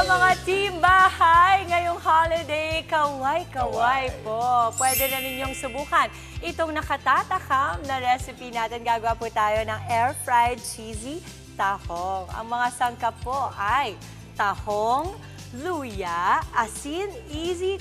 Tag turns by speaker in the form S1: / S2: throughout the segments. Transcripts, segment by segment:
S1: mga team bahay, ngayong holiday, kaway-kaway po. Pwede na ninyong subukan itong nakatatakam na recipe natin. Gagawa po tayo ng air-fried cheesy tahong. Ang mga sangkap po ay tahong, luya, asin, easy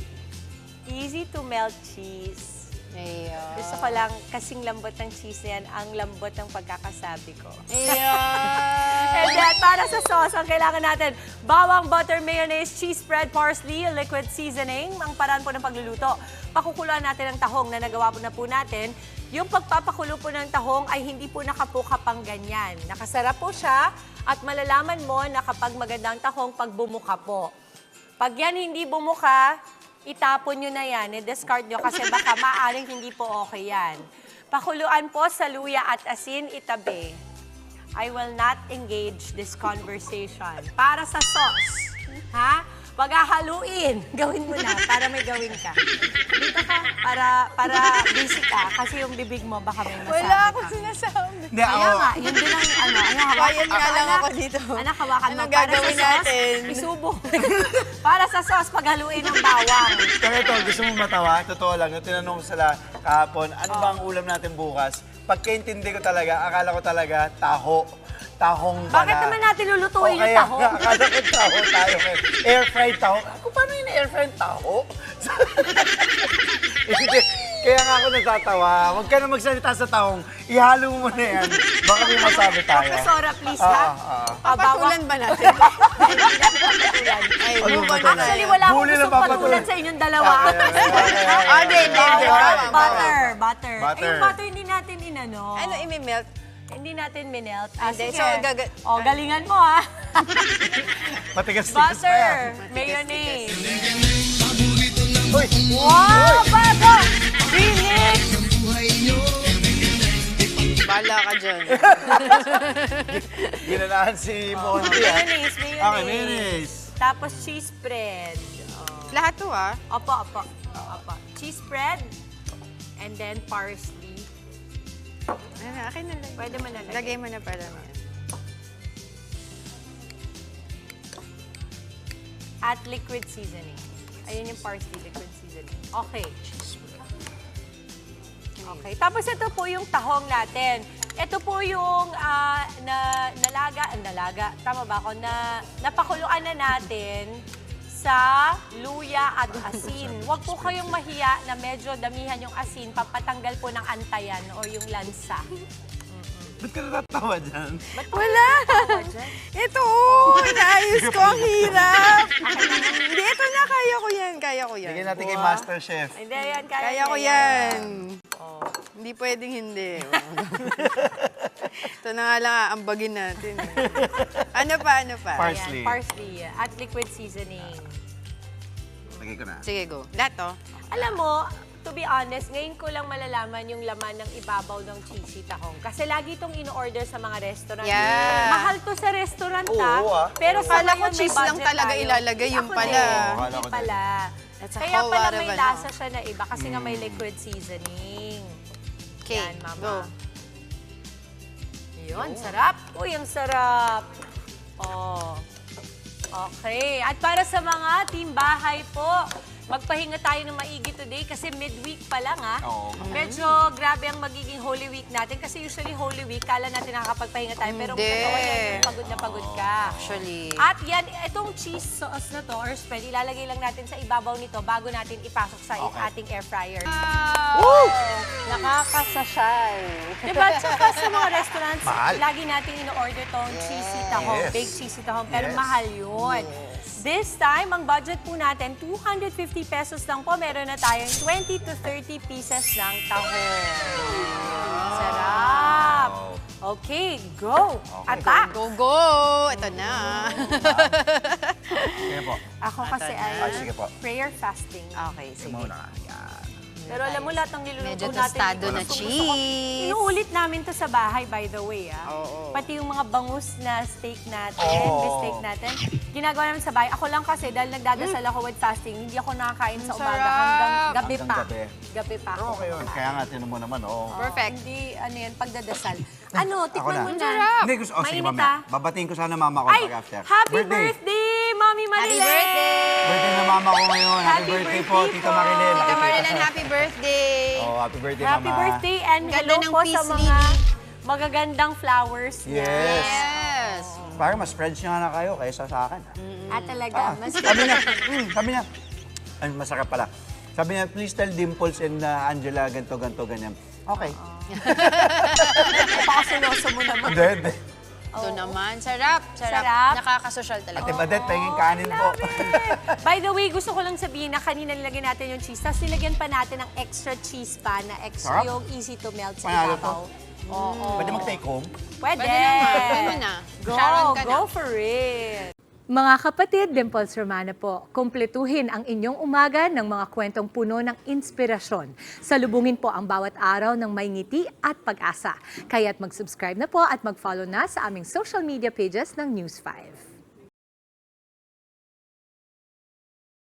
S1: to melt cheese.
S2: Ayan.
S1: Gusto ko lang kasing lambot ng cheese na yan, ang lambot ng pagkakasabi ko.
S2: Ayan.
S1: And then, para sa sauce, ang kailangan natin, bawang, butter, mayonnaise, cheese spread, parsley, liquid seasoning, ang paraan po ng pagluluto. Pakukuluan natin ang tahong na nagawa po na po natin. Yung pagpapakulo po ng tahong ay hindi po nakapuka pang ganyan. Nakasarap po siya at malalaman mo na kapag magandang tahong pag bumuka po. Pag yan hindi bumuka, itapon nyo na yan, i-discard nyo kasi baka maaaring hindi po okay yan. Pakuluan po sa luya at asin, itabi. I will not engage this conversation. Para sa sauce, ha? Paghahaluin, gawin mo na para may gawin ka. Dito ka, para busy ka kasi yung bibig mo baka may masabi
S2: Wala
S1: ka.
S2: akong sinasabi.
S3: Hindi,
S1: Kaya nga, yun din ang ano,
S2: Quiet nga lang ako dito.
S1: Anak, hawakan mo.
S2: Anong
S1: Para
S2: gagawin
S1: sa sauce,
S2: natin?
S1: isubo. Para sa sauce, paghaluin ng bawang.
S3: Pero ito, gusto mo matawa? Totoo lang, yung tinanong ko sila kahapon, ano ba ang ulam natin bukas? Pagkaintindi ko talaga, akala ko talaga tahong pala.
S1: Bakit naman natin lulutuin yung
S3: kaya
S1: taho?
S3: nga, akala ko taho tayo. Air-fried taho. Ako, paano yung air-fried taho? Hindi. Kaya nga ako natatawa. Huwag ka na magsalita sa tahong. Ihalo mo na yan. Baka may masabi tayo.
S1: Profesora, please, ha?
S2: Papatulan ba natin? Ay,
S3: Ano
S2: move
S3: ba
S2: on
S3: ito?
S2: na.
S1: Actually, wala akong
S3: Huli lang
S1: gustong
S3: papatulan.
S1: patulan sa inyong dalawa.
S2: Hindi.
S1: Butter.
S3: Butter.
S1: Ay, yung butter hindi natin inano.
S2: Ano, imi-melt?
S1: Hindi natin minelt.
S2: Hindi,
S1: Sige.
S2: so
S1: Galingan mo, ha?
S3: Matigas-tigas pa
S1: Butter,
S3: yan.
S1: mayonnaise.
S3: Uy!
S1: Wow, bago! Phoenix!
S2: Bala ka dyan.
S3: Ginanahan si Monty, ah.
S1: Mayonnaise,
S3: Okay, mayonnaise.
S1: Tapos cheese spread.
S2: Lahat to, ah.
S1: Opo. Cheese spread. And then parsley.
S2: Ano, akin na lang.
S1: Pwede mo na lagay.
S2: Lagay mo na para.
S1: At liquid seasoning. Ayun yung parsley, liquid seasoning. Okay. Okay. Tapos ito po yung tahong natin. Ito po yung nalaga, tama ba ako? Napakuluan na natin sa luya at asin. Huwag po kayong mahiya na medyo damihan yung asin, papatanggal po ng antayan o yung lansa.
S3: Ba't ka natatawa dyan?
S2: Wala! Ito, inaayos ko. Ang hirap. Hindi, ito na. Kaya ko yan.
S3: Bigyan natin kay Master Chef.
S1: Hindi, yan.
S2: Kaya ko yan. Hindi pwedeng hindi. Ito na nga lang, ambagin natin. Ano pa?
S3: Parsley.
S1: Ayan, parsley at liquid seasoning.
S3: Lagay ko na.
S2: Sige, go. Lahat to?
S1: Alam mo, to be honest, ngayon ko lang malalaman yung laman ng ibabaw ng cheesy tahong. Kasi lagi itong in-order sa mga restaurant.
S2: Yeah.
S1: Mahal to sa restaurant,
S3: Oo, ah.
S1: Pero sa
S2: Kala ko
S1: ngayon, may
S2: cheese lang
S1: budget
S2: talaga
S1: tayo.
S2: ilalagay, yung
S1: Ako
S2: pala.
S1: din,
S3: Akala
S1: hindi
S3: ko din.
S1: pala.
S2: That's a
S1: Kaya
S2: whole
S1: pala
S2: lot of
S1: may
S2: ano.
S1: lasa siya na iba kasi nga may liquid seasoning.
S2: Okay,
S1: Yan, Mama.
S2: go.
S1: Yun, sarap. Uy, ang sarap. Oh. Okay. At para sa mga team bahay po, magpahinga tayo ng maigi today kasi midweek pa lang, ha?
S3: Oo.
S1: Medyo grabe ang magiging Holy Week natin kasi usually Holy Week, kala natin nakakapagpahinga tayo. Pero
S2: Hindi.
S1: kung yan, pagod na pagod ka.
S2: Actually.
S1: At yan, itong cheese sauce na to, or spread, ilalagay lang natin sa ibabaw nito bago natin ipasok sa ating air fryer.
S2: Woo!
S1: Nakakasasyal. Diba? Tsaka sa mga restaurants,
S3: Mahal.
S1: lagi natin in-order tong cheesy tahong,
S3: Yes.
S1: baked cheesy tahong, pero
S3: Yes.
S1: mahal yun. This time, ang budget po natin, 250 pesos lang po. Meron na tayong 20 to 30 pieces ng tahong. Sarap! Okay, go! Attack!
S2: Go! Ito na.
S3: Sige po.
S1: Ako kasi ay
S3: Sige po.
S1: prayer fasting.
S2: Okay,
S3: Sige
S2: sige.
S3: muna. Yan.
S1: Pero alam mo, lahat ng niluluto
S2: Medyo
S1: natin.
S2: tostado na
S1: gustong-gusto ko.
S2: cheese.
S1: Inuulit namin to sa bahay, by the way, ah.
S2: Oo.
S1: Pati yung mga bangus na steak natin,
S3: Oo.
S1: steak natin, ginagawa namin sa bahay. Ako lang kasi, dahil nagdadasal ako with fasting, hindi ako nakakain sa umaga
S2: sarap.
S1: hanggang gabi
S3: Hanggang
S1: pa.
S3: gabi.
S1: Gabi pa ako.
S3: Okay yun. Kaya nga, tinan mo naman, oh.
S2: Perfect.
S1: Hindi, ano yan, pagdadasal. Ano, tikman
S3: na.
S1: mo
S2: Ang
S1: na.
S2: sarap.
S3: Hindi, gusto, sige
S1: Mainit,
S3: mamaya.
S1: ah.
S3: Babatiin ko sana mama ko
S1: Ay,
S3: pag after.
S1: happy birthday, Mami Marilyn!
S3: mama ko ngayon. Happy
S1: Happy
S3: birthday po,
S1: birthday
S3: Tita
S1: po.
S3: Marilyn.
S2: Tita Marilan, happy birthday!
S3: Oh, happy birthday,
S1: Happy
S3: Mama.
S1: birthday and
S2: Ganda
S1: hello
S2: ng
S1: po
S2: peace
S1: sa mga magagandang flowers niya.
S3: Yes.
S2: Yes!
S3: Parang mas friends niya na kayo kaysa sa akin.
S1: At talaga, mas
S3: Sabi niya, ay, masarap pala. Sabi niya, please tell Dimples and Angela ganto, ganyan. Okay.
S1: napakasuloso mo naman.
S3: Hindi.
S2: Ito naman, sarap.
S1: Sarap.
S2: Nakakasosyal talaga.
S3: Ate Badet, pahingin kanin po.
S1: By the way, gusto ko lang sabihin na kanina nilagyan natin yung cheese, tapos nilagyan pa natin ng extra cheese pa na extra
S3: Sarap.
S1: yung easy to melt sa
S3: Panalo
S1: ibabaw. Oo.
S3: Pwede mag-take home?
S1: Pwede.
S2: Pwede naman. Ano na?
S1: Go,
S2: Sharon ka na.
S1: go for it. Mga kapatid, Dimples Romana po, kumpletuhin ang inyong umaga ng mga kwentong puno ng inspirasyon. Salubungin po ang bawat araw ng may ngiti at pag-asa. Kaya't mag-subscribe na po at mag-follow na sa aming social media pages ng News 5.